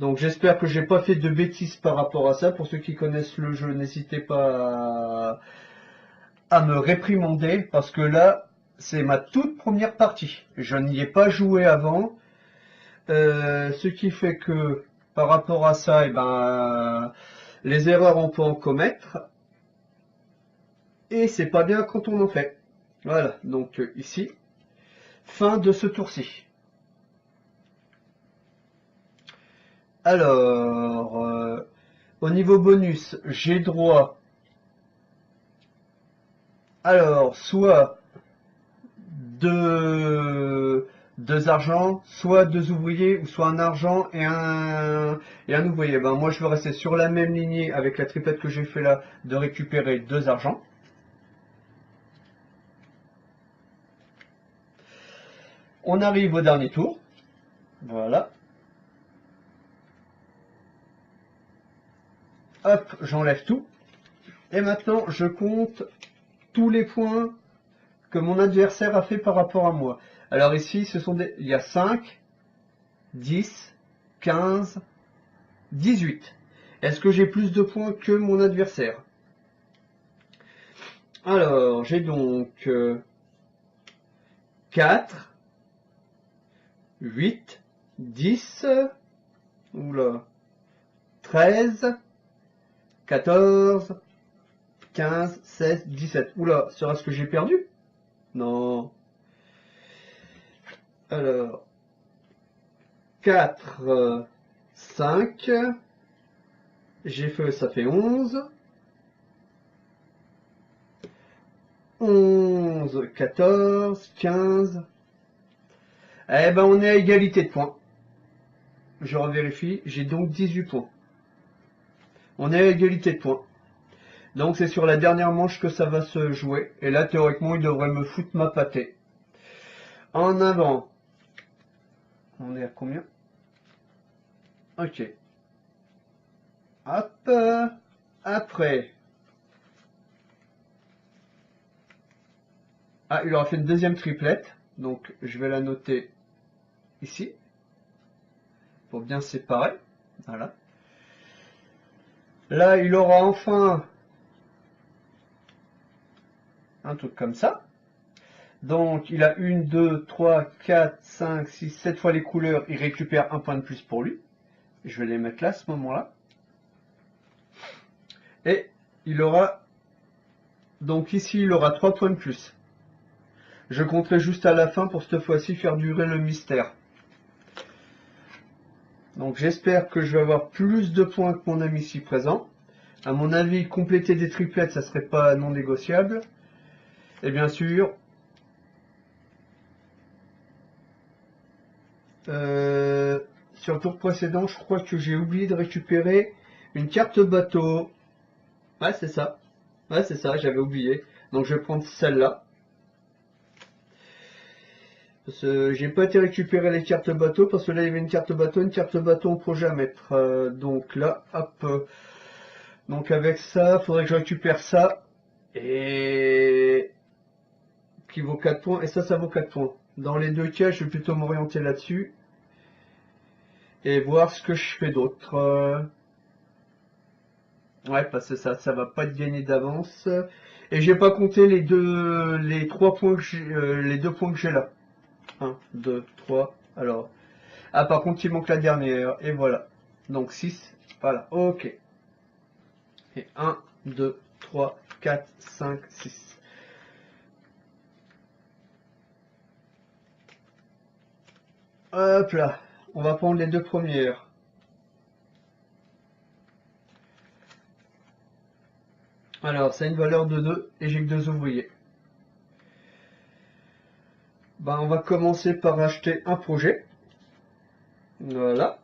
A: Donc j'espère que j'ai pas fait de bêtises par rapport à ça. Pour ceux qui connaissent le jeu, n'hésitez pas à me réprimander, parce que là, c'est ma toute première partie. Je n'y ai pas joué avant. Ce qui fait que par rapport à ça, les erreurs on peut en commettre. Et c'est pas bien quand on en fait. Voilà, donc ici, fin de ce tour-ci. Alors, au niveau bonus, j'ai droit, alors, soit deux argents, soit 2 ouvriers, ou soit un argent et un ouvrier. Ben, moi, je veux rester sur la même lignée avec la triplette que j'ai fait là, de récupérer 2 argents. On arrive au dernier tour. Voilà. Hop, j'enlève tout. Et maintenant, je compte tous les points que mon adversaire a fait par rapport à moi. Alors ici, il y a 5, 10, 15, 18. Est-ce que j'ai plus de points que mon adversaire? Alors, j'ai donc 4, 8, 10, oula, 13, 14, 15, 16, 17. Oula, sera-ce que j'ai perdu? Non. Alors, 4, 5, j'ai fait, ça fait 11. 11, 14, 15. Eh ben, on est à égalité de points. Je revérifie, j'ai donc 18 points. On est à égalité de points. Donc c'est sur la dernière manche que ça va se jouer. Et là, théoriquement, il devrait me foutre ma pâtée. En avant. On est à combien? Ok. Hop. Après. Ah, il aura fait une deuxième triplette. Donc je vais la noter ici. Pour bien séparer. Voilà. Là, il aura enfin un truc comme ça. Donc, il a 1, 2, 3, 4, 5, 6, 7 fois les couleurs. Il récupère un point de plus pour lui. Je vais les mettre là, à ce moment-là. Et il aura... Donc ici, il aura 3 points de plus. Je compterai juste à la fin pour cette fois-ci faire durer le mystère. Donc j'espère que je vais avoir plus de points que mon ami ici présent. À mon avis, compléter des triplettes, ça serait pas non négociable. Et bien sûr... sur le tour précédent, je crois que j'ai oublié de récupérer une carte bateau. Ouais, c'est ça. Ouais, c'est ça, j'avais oublié. Donc je vais prendre celle-là. Parce que j'ai pas été récupérer les cartes bateau, parce que là il y avait une carte bateau en projet à mettre. Donc là, hop. Donc avec ça, il faudrait que je récupère ça. Et... qui vaut 4 points. Et ça vaut 4 points. Dans les deux cas, je vais plutôt m'orienter là-dessus. Et voir ce que je fais d'autre. Ouais, parce que ça va pas être gagné d'avance. Et j'ai pas compté les 3 points que j'ai, les 2 points que j'ai là. 1, 2, 3. Alors. Ah, par contre, il manque la dernière. Et voilà. Donc 6. Voilà. Ok. Et 1, 2, 3, 4, 5, 6. Hop là. On va prendre les 2 premières. Alors, ça a une valeur de 2 et j'ai que 2 ouvriers. Ben, on va commencer par acheter un projet. Voilà.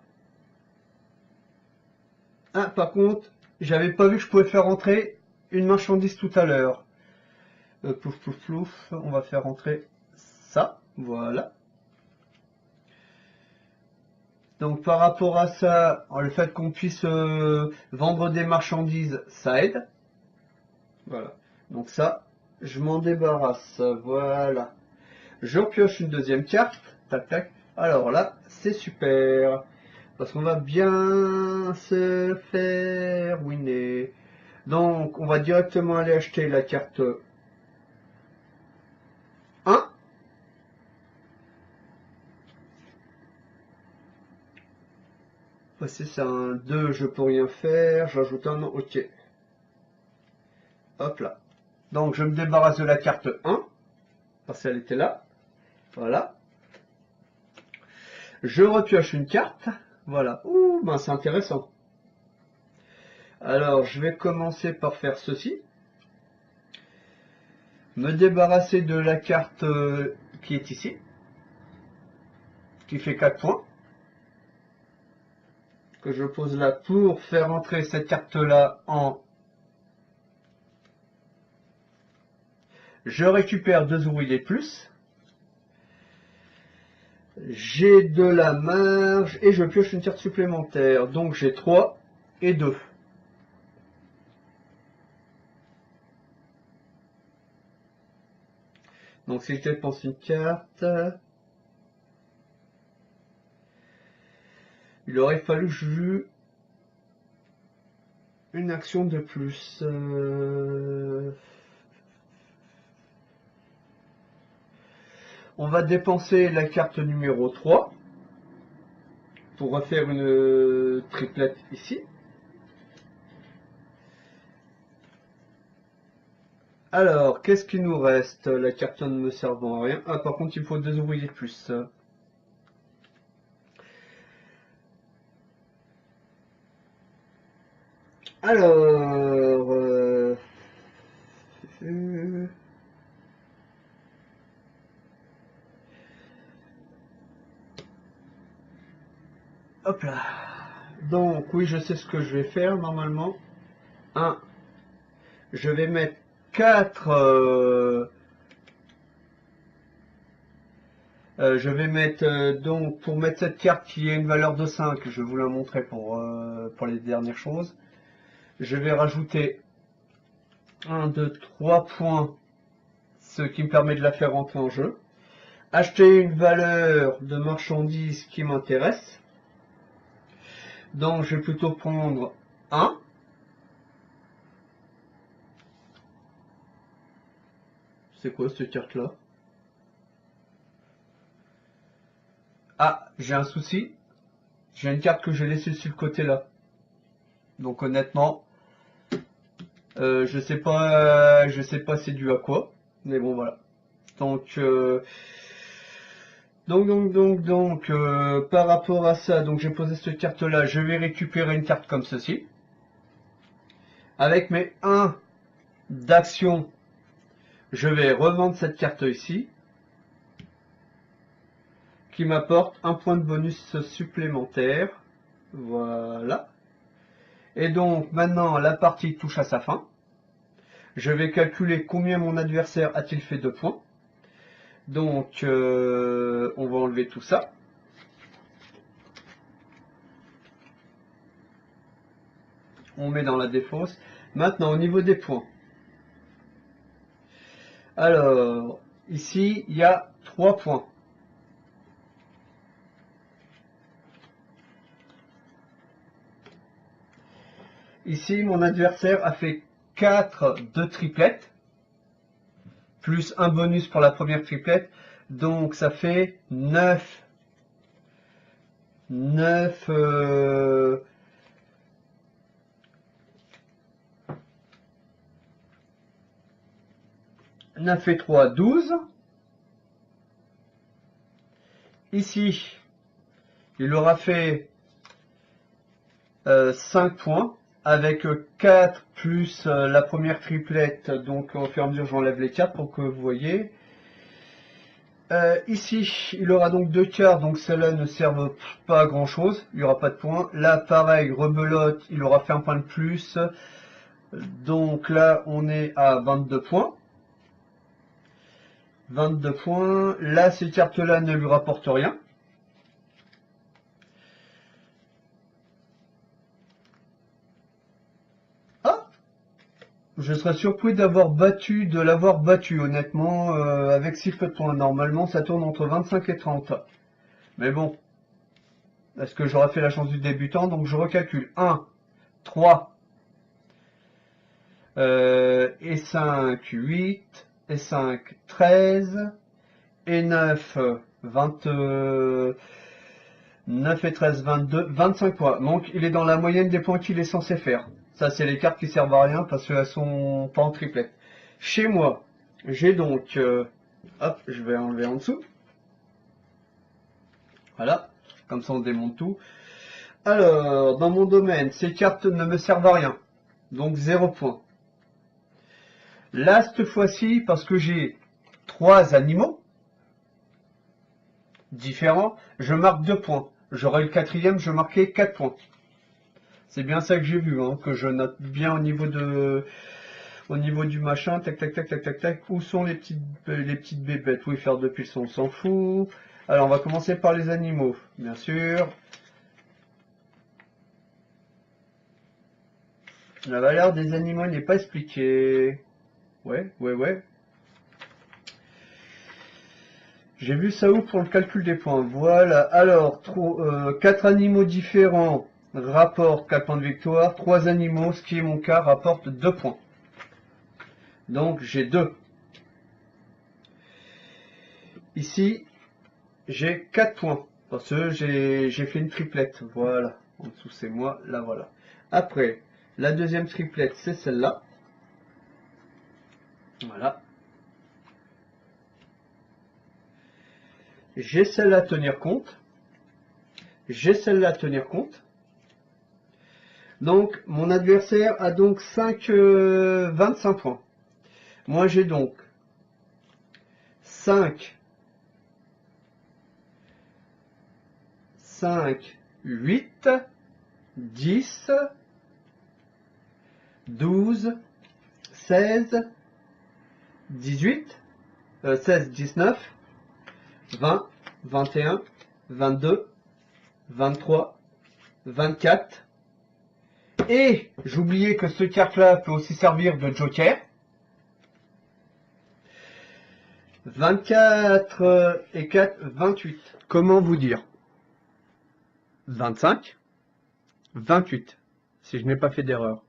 A: Ah, par contre, j'avais pas vu que je pouvais faire entrer une marchandise tout à l'heure. Plouf, plouf, plouf. On va faire rentrer ça. Voilà. Donc par rapport à ça, le fait qu'on puisse vendre des marchandises, ça aide. Voilà. Donc ça, je m'en débarrasse. Voilà. Je pioche une deuxième carte. Tac, tac. Alors là, c'est super. Parce qu'on va bien se faire winner. Donc, on va directement aller acheter la carte 1. Passer c'est un 2, je peux rien faire. J'ajoute un, ok. Hop là. Donc, je me débarrasse de la carte 1. Parce qu'elle était là. Voilà. Je repioche une carte. Voilà. Ouh, ben c'est intéressant. Alors, je vais commencer par faire ceci. Me débarrasser de la carte qui est ici. Qui fait 4 points. Que je pose là pour faire entrer cette carte-là en... Je récupère 2 ouvriers de plus. J'ai de la marge et je pioche une carte supplémentaire. Donc j'ai 3 et 2. Donc si je dépense une carte, il aurait fallu que je joue une action de plus. On va dépenser la carte numéro 3 pour refaire une triplette ici. Alors, qu'est-ce qui nous reste? La carte ne me servant à rien. Ah, par contre, il faut 2 ouvriers de plus. Alors... hop là. Donc, oui, je sais ce que je vais faire normalement. 1. Je vais mettre 4... je vais mettre, donc, pour mettre cette carte qui a une valeur de 5, je vais vous la montrer pour les dernières choses. Je vais rajouter 1, 2, 3 points, ce qui me permet de la faire rentrer en jeu. Acheter une valeur de marchandise qui m'intéresse. Donc, je vais plutôt prendre 1. C'est quoi cette carte-là? Ah, j'ai un souci. J'ai une carte que j'ai laissée sur le côté là. Donc honnêtement, je sais pas c'est dû à quoi. Mais bon voilà. Donc par rapport à ça, donc j'ai posé cette carte là, je vais récupérer une carte comme ceci. Avec mes 1 d'action, je vais revendre cette carte ici. Qui m'apporte un point de bonus supplémentaire. Voilà. Et donc maintenant la partie touche à sa fin. Je vais calculer combien mon adversaire a-t-il fait de points. Donc on va enlever tout ça. On met dans la défausse. Maintenant au niveau des points. Alors ici il y a 3 points. Ici mon adversaire a fait 4 de triplettes. Plus un bonus pour la première triplette. Donc ça fait 9. 9 9 et 3, 12. Ici, il aura fait 5 points avec 4 plus la première triplette. Donc au fur et à mesure, j'enlève les 4 pour que vous voyez. Ici, il aura donc 2 cartes, donc celles-là ne servent pas à grand chose. Il n'y aura pas de points. Là, pareil, rebelote, il aura fait un point de plus. Donc là, on est à 22 points. 22 points. Là, ces cartes-là ne lui rapportent rien. Ah! Je serais surpris de l'avoir battu, honnêtement, avec si peu de points. Normalement, ça tourne entre 25 et 30. Mais bon. Est-ce que j'aurais fait la chance du débutant? Donc, je recalcule. 1, 3, et 5, 8, et 5, 13, et 9, 9 et 13, 22, 25 points. Donc il est dans la moyenne des points qu'il est censé faire. Ça, c'est les cartes qui servent à rien parce qu'elles sont pas en triplette. Chez moi, j'ai donc... hop, je vais enlever en dessous. Voilà, comme ça on démonte tout. Alors, dans mon domaine, ces cartes ne me servent à rien. Donc 0 points. Là, cette fois-ci, parce que j'ai 3 animaux différents, je marque 2 points. J'aurai le 4e, je marquais 4 points. C'est bien ça que j'ai vu, hein, que je note bien au niveau du machin. Tac, tac, tac, tac, tac, tac. Où sont les petites bébêtes? Oui, faire de pulsion, on s'en fout. Alors, on va commencer par les animaux, bien sûr. La valeur des animaux n'est pas expliquée. Ouais. J'ai vu ça où pour le calcul des points? Voilà. Alors, 4 animaux différents rapportent 4 points de victoire. 3 animaux, ce qui est mon cas, rapportent 2 points. Donc, j'ai 2. Ici, j'ai 4 points. Parce que j'ai fait une triplette. Voilà. En dessous, c'est moi. Là, voilà. Après, la deuxième triplette, c'est celle-là. Voilà. J'ai celle-là à tenir compte. J'ai celle-là à tenir compte. Donc, mon adversaire a donc 25 points. Moi, j'ai donc 5, 8, 10, 12, 16, 18, 16, 19, 20, 21, 22, 23, 24. Et j'oubliais que ce carte-là peut aussi servir de joker. 24 et 4, 28. Comment vous dire? 25, 28, si je n'ai pas fait d'erreur.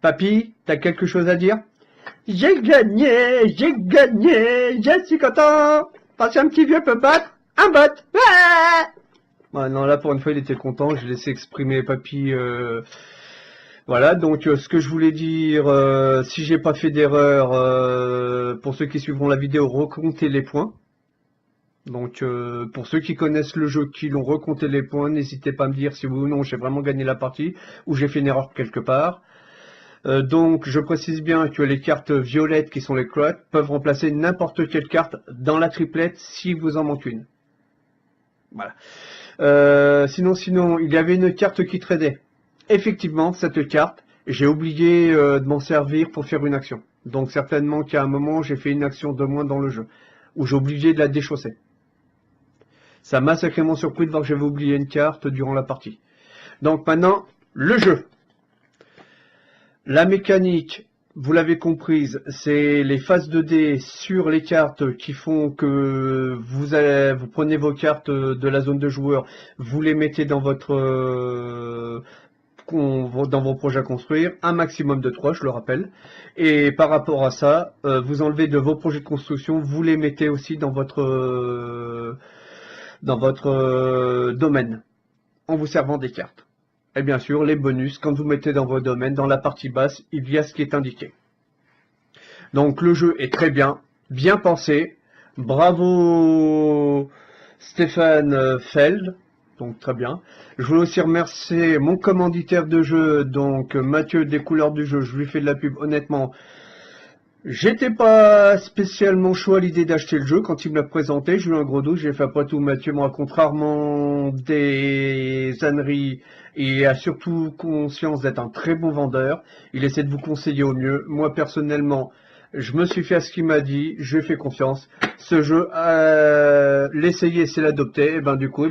A: Papy, t'as quelque chose à dire? J'ai gagné, je suis content, parce qu'un petit vieux peut battre un bot. Ah ouais, non, là pour une fois il était content, je laissé exprimer Papy. Voilà, donc ce que je voulais dire, si j'ai pas fait d'erreur, pour ceux qui suivront la vidéo, recomptez les points. Donc pour ceux qui connaissent le jeu, qui l'ont recompté les points, n'hésitez pas à me dire si oui ou non j'ai vraiment gagné la partie, ou j'ai fait une erreur quelque part. Donc je précise bien que les cartes violettes qui sont les croates peuvent remplacer n'importe quelle carte dans la triplette si vous en manquez une. Voilà. Sinon, il y avait une carte qui tradait. Effectivement, cette carte, j'ai oublié de m'en servir pour faire une action. Donc certainement qu'à un moment, j'ai fait une action de moins dans le jeu, où j'ai oublié de la déchausser. Ça m'a sacrément surpris de voir que j'avais oublié une carte durant la partie. Donc maintenant, le jeu. La mécanique, vous l'avez comprise, c'est les phases de dés sur les cartes qui font que vous prenez vos cartes de la zone de joueur, vous les mettez dans dans vos projets à construire, un maximum de 3, je le rappelle. Et par rapport à ça, vous enlevez de vos projets de construction, vous les mettez aussi dans votre domaine, en vous servant des cartes. Et bien sûr, les bonus, quand vous mettez dans vos domaines, dans la partie basse, il y a ce qui est indiqué. Donc le jeu est très bien, bien pensé. Bravo Stéphane Feld. Donc très bien. Je voulais aussi remercier mon commanditaire de jeu, donc Mathieu des Couleurs du Jeu. Je lui fais de la pub, honnêtement. J'étais pas spécialement chaud à l'idée d'acheter le jeu quand il me l'a présenté. J'ai eu un gros doute. J'ai fait après tout, Mathieu me raconte rarement des âneries et a surtout conscience d'être un très bon vendeur. Il essaie de vous conseiller au mieux. Moi personnellement, Je me suis fait à ce qu'il m'a dit, je lui ai fait confiance. Ce jeu, l'essayer, c'est l'adopter. Et ben du coup,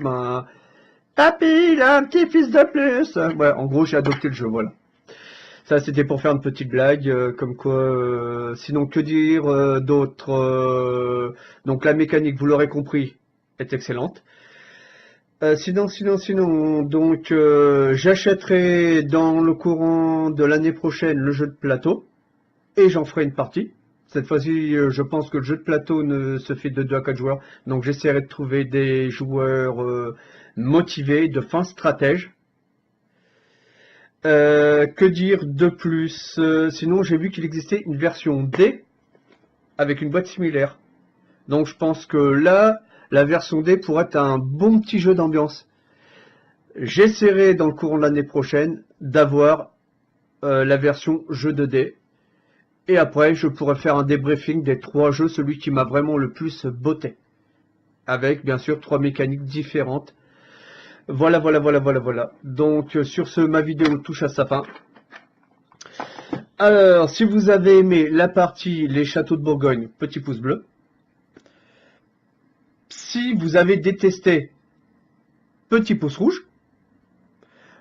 A: Papy, il a un petit fils de plus. Ouais, en gros, j'ai adopté le jeu, voilà. Ça, c'était pour faire une petite blague, comme quoi. Sinon, que dire d'autre donc la mécanique, vous l'aurez compris, est excellente. Sinon, donc j'achèterai dans le courant de l'année prochaine le jeu de plateau et j'en ferai une partie. Cette fois-ci, je pense que le jeu de plateau ne se fait de 2 à 4 joueurs, donc j'essaierai de trouver des joueurs motivés, de fins stratèges. Que dire de plus sinon, j'ai vu qu'il existait une version D avec une boîte similaire. Donc je pense que là, la version D pourrait être un bon petit jeu d'ambiance. J'essaierai dans le courant de l'année prochaine d'avoir la version jeu de dés. Et après, je pourrais faire un débriefing des 3 jeux, celui qui m'a vraiment le plus botté. Avec, bien sûr, 3 mécaniques différentes. Voilà. Donc, sur ce, ma vidéo touche à sa fin. Alors, si vous avez aimé la partie Les Châteaux de Bourgogne, petit pouce bleu. Si vous avez détesté, petit pouce rouge.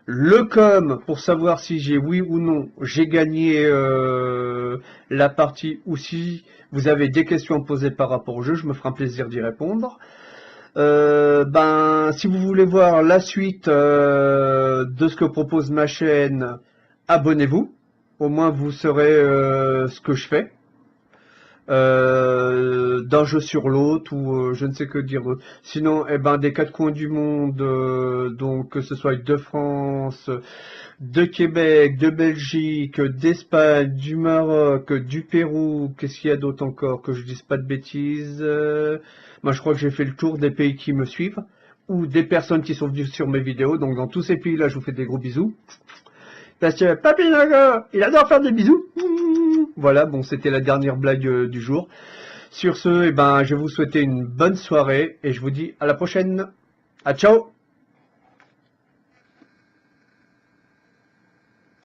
A: Le com pour savoir si j'ai oui ou non j'ai gagné la partie, ou si vous avez des questions à poser par rapport au jeu, je me ferai un plaisir d'y répondre. Si vous voulez voir la suite de ce que propose ma chaîne, abonnez-vous. Au moins vous saurez ce que je fais. D'un jeu sur l'autre, ou je ne sais que dire d'autre. Sinon, des 4 coins du monde, donc que ce soit de France, de Québec, de Belgique, d'Espagne, du Maroc, du Pérou, qu'est-ce qu'il y a d'autre encore, que je dise pas de bêtises. Moi je crois que j'ai fait le tour des pays qui me suivent, ou des personnes qui sont venues sur mes vidéos. Donc dans tous ces pays là, je vous fais des gros bisous. Parce que Papy Naga, il adore faire des bisous. Voilà, bon, c'était la dernière blague du jour. Sur ce, je vais vous souhaiter une bonne soirée et je vous dis à la prochaine. À ciao.